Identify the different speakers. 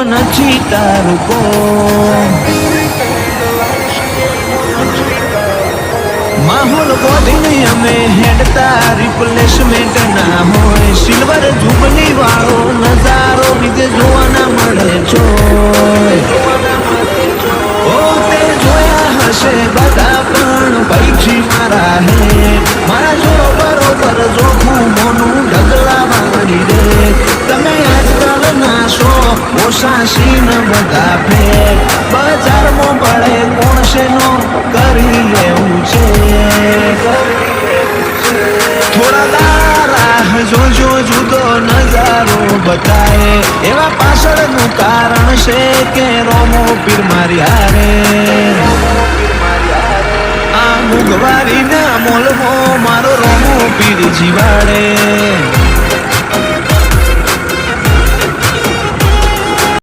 Speaker 1: નથી તારું કોમ માહોલ બોધીને અમે હેડતા રિપ્લેસમેન્ટ ના હોય સિલ્વર જુબલી વાળો નજારો બીજે જોવા ના મળે છો ઓ તે જોયા હશે બધા પણ પૈકી મારા હે મારા જોડો બરોબર જોખું મોનું ઢગલા વાળી રે તમે આજકાલ ના શો ઓછા સીન બધા ફેર બજારમાં પડે કોણ શેનો કરી લેવું છે થોડા દારા જોજો જુદો નજારો બતાએ એવા પાછળનું કારણ છે કે રોમો પીર મારી હારે આ મુગવારીના મોલમાં મારો રોમો પીર જીવાડે